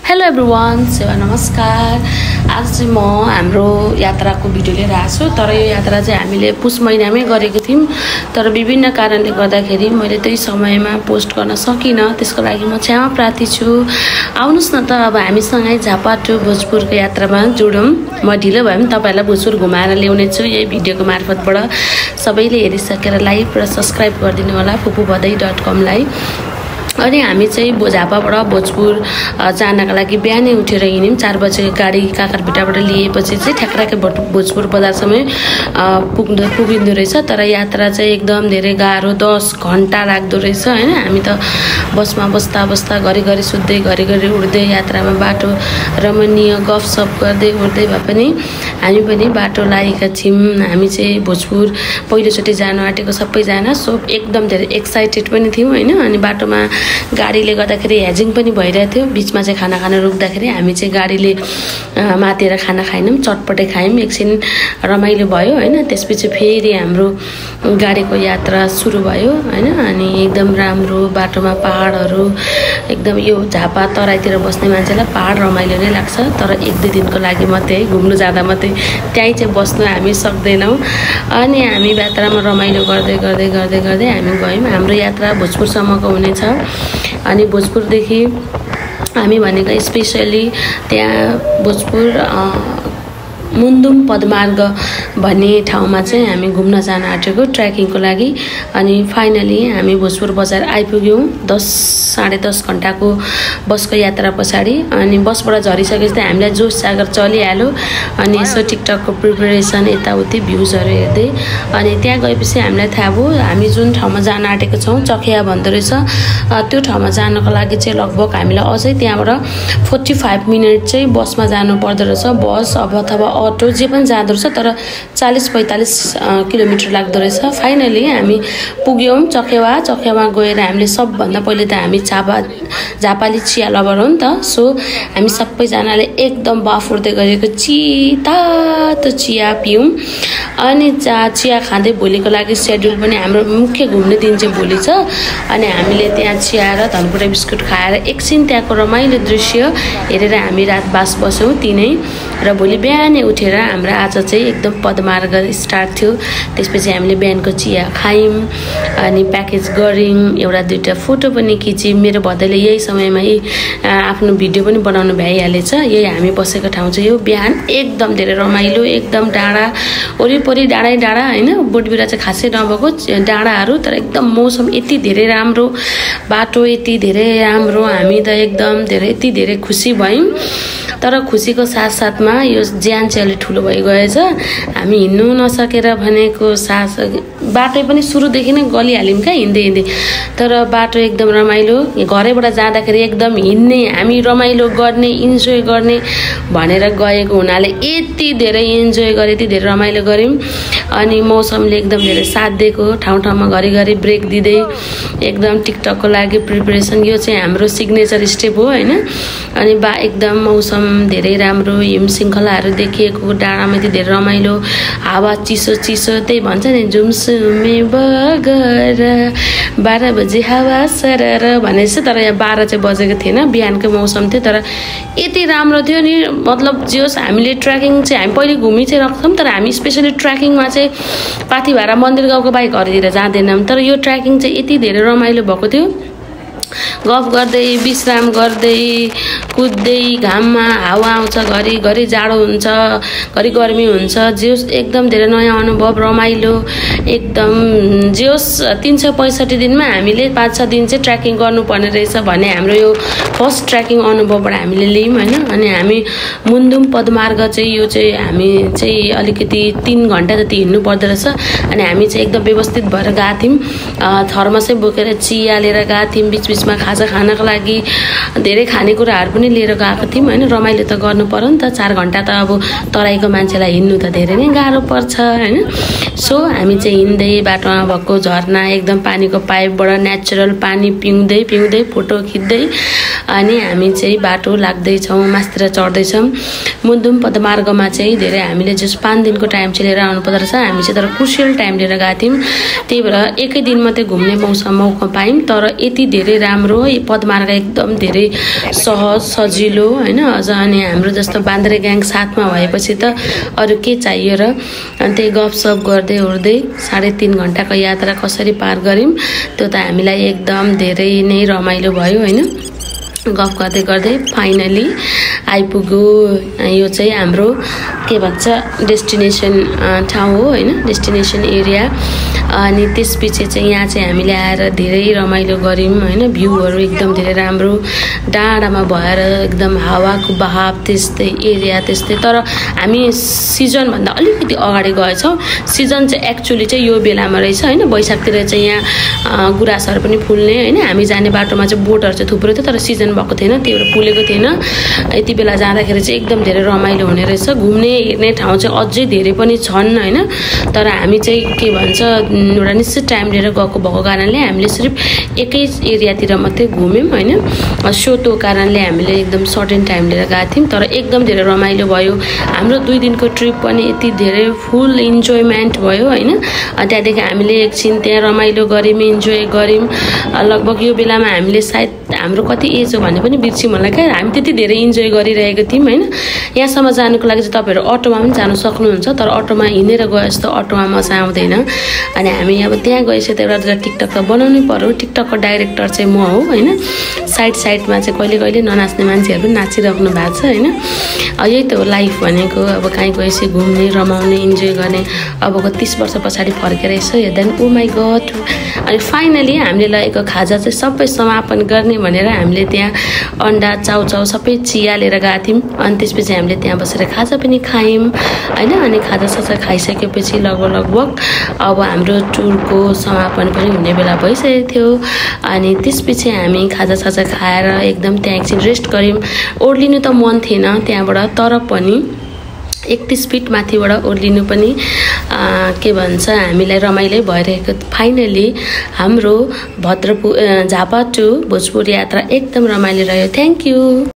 Hello everyone, सेवा नमस्कार। आज चाहिँ म हाम्रो यात्राको भिडियो लिएर आएको छु। तर यो यात्रा चाहिँ हामीले पुस महिनामै गरेको थियौँ, तर विभिन्न कारणले गर्दाखेरि मैले त्यही समयमा पोस्ट गर्न सकिनँ। त्यसको लागि म क्षमा प्रार्थी छु। आउनुहोस् न त अब हामीसँगै झापा टु भोजपुरको यात्रामा जोडौँ। म ढिलो भए पनि तपाईँहरूलाई भोजपुर घुमाएर ल्याउने छु यही भिडियोको मार्फतबाट। सबैले हेरिसकेर लाइक र सब्सक्राइब गरिदिनु होला fupubadai.com लाई। अनि हामी चाहिँ झापाबाट भोजपुर जानका लागि बिहानै उठेर हिँड्यौँ। 4 बजेको गाडी काकरभिटाबाट लिएपछि चाहिँ ठ्याक्कै भोजपुर बजारसम्म पुगिँदो रहेछ। तर यात्रा चाहिँ एकदम धेरै गाह्रो, 10 घन्टा लाग्दो रहेछ हैन। हामी त बसमा बस्दा घरिघरि सुत्दै घरिघरि उड्दै यात्रामा बाटो रमणीय गफसप गर्दै उड्दै भए पनि हामी पनि बाटो लागेका थियौँ। हामी चाहिँ भोजपुर पहिलोचोटि जानु आँटेको सबैजना, सो एकदम धेरै एक्साइटेड पनि थियौँ हैन। अनि बाटोमा गाडीले गर्दाखेरि हेजिङ पनि भइरहेको थियो। बिचमा चाहिँ खाना खान रुक्दाखेरि हामी चाहिँ गाडीले मातेर खाना खाएनौँ, चटपटे खायौँ। एकछिन रमाइलो भयो हैन। त्यसपछि फेरि हाम्रो गाडीको यात्रा सुरु भयो हैन। अनि एकदम राम्रो बाटोमा पहाडहरू, एकदम यो झापा तराईतिर बस्ने मान्छेलाई पहाड रमाइलो नै लाग्छ। तर 1-2 दिनको लागि मात्रै घुम्नु जाँदा मात्रै त्यहीँ चाहिँ बस्नु हामी सक्दैनौँ। अनि हामी यात्रामा रमाइलो गर्दै हामी गयौँ। हाम्रो यात्रा भोजपुरसम्मको हुनेछ। अनि भोजपुरदेखि हामी भनेको स्पेसली त्यहाँ भोजपुर मुन्दुम पदमार्ग भन्ने ठाउँमा चाहिँ हामी घुम्न जान आँटेको ट्रेकिङको लागि। अनि फाइनली हामी भोजपुर बजार आइपुग्यौँ 10-10.5 घन्टाको बसको यात्रा पछाडि। अनि बसबाट झरिसकेपछि चाहिँ हामीलाई जोस जागर चलिहाल्यो। अनि यसो टिकटकको प्रिपरेसन यताउति भ्युजहरू हेर्दै अनि त्यहाँ गएपछि हामीलाई थाहा भयो हामी जुन ठाउँमा जान आँटेको छौँ चखिया भन्दो रहेछ। त्यो ठाउँमा जानको लागि चाहिँ लगभग हामीलाई अझै त्यहाँबाट 45 मिनट चाहिँ बसमा जानु पर्दो रहेछ। बस अथवा अटो जे पनि जाँदो रहेछ, तर 40-45 किलोमिटर लाग्दो रहेछ। फाइनली हामी पुग्यौँ चखेवा गएर हामीले सबभन्दा पहिले त हामी झापाली चिया लभर हो नि त। सो हामी सबैजनाले एकदम बाफुर्दै गरेको तातो चिया पियौँ। अनि चिया खाँदै भोलिको लागि सेड्युल पनि हाम्रो मुख्य घुम्ने दिन चाहिँ भोलि छ। अनि हामीले त्यहाँ चिया र धनकुटा बिस्कुट खाएर एकछिन त्यहाँको रमाइलो दृश्य हेरेर हामी रात बास बस्यौँ तिनै। र भोलि बिहानै उठेर हाम्रो आज चाहिँ एकदम पदमार्ग स्टार्ट थियो। त्यसपछि हामीले बिहानको चिया खायौँ अनि प्याकेज गऱ्यौँ। 1-2 फोटो पनि खिच्यौँ। मेरो भदैले यही समयमा आफ्नो भिडियो पनि बनाउनु भइहालेछ। यही हामी बसेको ठाउँ चाहिँ यो। बिहान एकदम धेरै रमाइलो, एकदम डाँडा वरिपरि डाँडै डाँडा हैन। बोटबिरा चाहिँ खासै नभएको डाँडाहरू, तर एकदम मौसम यति धेरै राम्रो, बाटो यति धेरै राम्रो। हामी त एकदम यति धेरै खुसी भयौँ। तर खुसीको साथसाथमा यो ज्यान चाहिँ अलि ठुलो भइगएछ। हामी हिँड्नु नसकेर भनेको बाटो पनि सुरुदेखि नै गलिहाल्यौँ क्या हिँड्दै। तर बाटो एकदम रमाइलो। घरैबाट जाँदाखेरि एकदम हिँड्ने, हामी रमाइलो गर्ने, इन्जोय गर्ने भनेर गएको हुनाले यति धेरै इन्जोय गरे, यति धेरै रमाइलो गऱ्यौँ। अनि मौसमले एकदम धेरै साथ दिएको, ठाउँमा घरिघरि ब्रेक दिँदै एकदम टिकटकको लागि प्रिपरेसन। यो चाहिँ हाम्रो सिग्नेचर स्टेप हो हैन। अनि एकदम मौसम धेरै राम्रो, हिम श्रृङ्खलाहरू देखिएको, डाँडामा यति धेरै रमाइलो, हावा चिसो त्यही भन्छ नि जुमसुमे बगर 12 बजे हावा सरर भनेछ। तर यहाँ 12 चाहिँ बजेको थिएन, बिहानको मौसम थियो। तर यति राम्रो थियो नि, मतलब जे होस् हामीले ट्रेकिङ चाहिँ हामी पहिले घुमि चाहिँ राख्छौँ। तर हामी स्पेसली ट्रेकिङमा चाहिँ पाथिभारा मन्दिर गाउँको बाइकहरूतिर जाँदैनौँ। तर यो ट्रेकिङ चाहिँ यति धेरै रमाइलो भएको थियो। गफ गर्दै विश्राम गर्दै कुद्दै, घाममा हावा आउँछ, घरि जाडो हुन्छ, घरि गर्मी हुन्छ। जेस एकदम धेरै नयाँ अनुभव, रमाइलो एकदम। जेस 365 दिनमा हामीले 5-6 दिन चाहिँ ट्रेकिङ गर्नुपर्ने रहेछ भने हाम्रो यो फर्स्ट ट्रेकिङ अनुभवबाट हामीले लियौँ हैन। अनि हामी मुन्दुम पदमार्ग चाहिँ यो चाहिँ हामी चाहिँ अलिकति 3 घन्टा जति हिँड्नु पर्दो रहेछ। अनि हामी चाहिँ एकदम व्यवस्थित भएर गएको थियौँ। थर्मसै बोकेर चिया लिएर गएको थियौँ। बिचमा खाजा खानको लागि धेरै खानेकुराहरू पनि लिएर गएको थियौँ हैन। रमाइलो त गर्नु पर्यो नि त। 4 घन्टा त अब तराईको मान्छेलाई हिँड्नु त धेरै नै गाह्रो पर्छ हैन। सो हामी चाहिँ हिँड्दै बाटोमा भएको झरना, एकदम पानीको पाइपबाट नेचुरल पानी पिउँदै फोटो खिच्दै अनि हामी चाहिँ बाटो लाग्दैछौँ, मास्तिर चढ्दैछौँ। मुन्दुम पदमार्गमा चाहिँ धेरै हामीले जस 5 दिनको टाइम चाहिँ लिएर आउनु पर्दो रहेछ। हामी चाहिँ तर क्रुसियल टाइम लिएर गएको थियौँ। त्यही भएर एकै दिन मात्रै घुम्ने मौका पायौँ। तर यति धेरै राम्रो, यो पदमार्ग एकदम धेरै सहज सजिलो हैन। अझ अनि हाम्रो जस्तो बान्द्रे ग्याङ साथमा भएपछि त अरु के चाहियो र। अनि त्यही गफसफ गर्दै उड्दै 3.5 घण्टाको यात्रा कसरी पार गर्यौं त्यो त हामीलाई एकदम धेरै नै रमाइलो भयो हैन। गफ गर्दै गर्दै फाइनली आइपुग्यो। यो चाहिँ हाम्रो के भन्छ डेस्टिनेसन ठाउँ हो हैन, डेस्टिनेसन एरिया। अनि त्यसपछि चाहिँ यहाँ चाहिँ हामीले आएर धेरै रमाइलो गर्यौं हैन। भ्यूहरु एकदम धेरै राम्रो, डाँडामा भएर एकदम हावाको बहाव त्यस्तै, एरिया त्यस्तै। तर हामी सिजन भन्दा अलिकति अगाडि गएछौं। सिजन चाहिँ एक्चुअली चाहिँ यो बेलामा रहेछ हैन, वैशाखतिर चाहिँ यहाँ गुराँसहरु पनि फुल्ने हैन। हामी जाने बाटोमा चाहिँ बोटहरु चाहिँ थुप्रो थियो, तर सिजन भएको थिएन, त्यो भएर फुलेको थिएन। यति बेला जाँदाखेरि चाहिँ एकदम धेरै रमाइलो हुने रहेछ। घुम्ने हेर्ने ठाउँ चाहिँ अझै धेरै पनि छन् हैन। तर हामी चाहिँ के भन्छ एउटा निश्चित टाइम लिएर गएको भएको कारणले हामीले सिर्फ एकै एरियातिर मात्रै घुम्यौं हैन। सो त्यो कारणले हामीले एकदम सर्टेन टाइम लिएर गएको थियौं, तर एकदम धेरै रमाइलो भयो। हाम्रो 2 दिनको ट्रिप पनि यति धेरै फुल इन्जोयमेन्ट भयो हैन। त्यहाँदेखि हामीले एकछिन त्यहाँ रमाइलो गर्यौं, इन्जोय गर्यौं। लगभग यो बेलामा हामीले सायद हाम्रो कति एज हो भने पनि बिर्सिम होला क्या, हामी त्यति धेरै इन्जोय गरिरहेको थियौं हैन। यहाँसम्म जानुको लागि चाहिँ तपाईहरु अटोमा पनि जान सक्नुहुन्छ, तर अटोमा हिँडेर गए जस्तो अटोमा मजा आउँदैन। अनि हामी अब त्यहाँ गएपछि त एउटा टिकटक त बनाउनै पर्यो। टिकटकको डाइरेक्टर चाहिँ म हो हैन। साइडमा चाहिँ कहिले कहिले ननाच्ने मान्छेहरु पनि नाचिराख्नु भएको छ हैन। यही त हो लाइफ भनेको। अब कहीँ गएपछि घुम्ने, रमाउने, इन्जोय गर्ने। अबको 30 वर्ष पछाडि फर्केर यसो हेर्दा ओ माइ गॉड। अनि फाइनली हामीले लगेको खाजा चाहिँ सबै समापन गर्ने भनेर हामीले त्यहाँ अन्डा चाउचाउ सबै चिया लिएर गएको थियौं। अनि त्यसपछि हामीले त्यहाँ बसेर खाजा पनि खायौं हैन। अनि खाजा खाइसकेपछि लगभग अब हाम्रो टुरको समापन पनि हुने बेला भइसकेको थियो। अनि त्यसपछि हामी खाजा खाएर एकदम त्यहाँ एकछिन रेस्ट गर्यौं। ओर्लिनु त मन थिएन त्यहाँबाट, तर पनि 31 फिट माथिबाट ओर्लिनु पनि के भन्छ हामीलाई रमाइलो भइरहेको। फाइनली हाम्रो झापा टु भोजपुर यात्रा एकदम रमाइलो रह्यो। Thank you.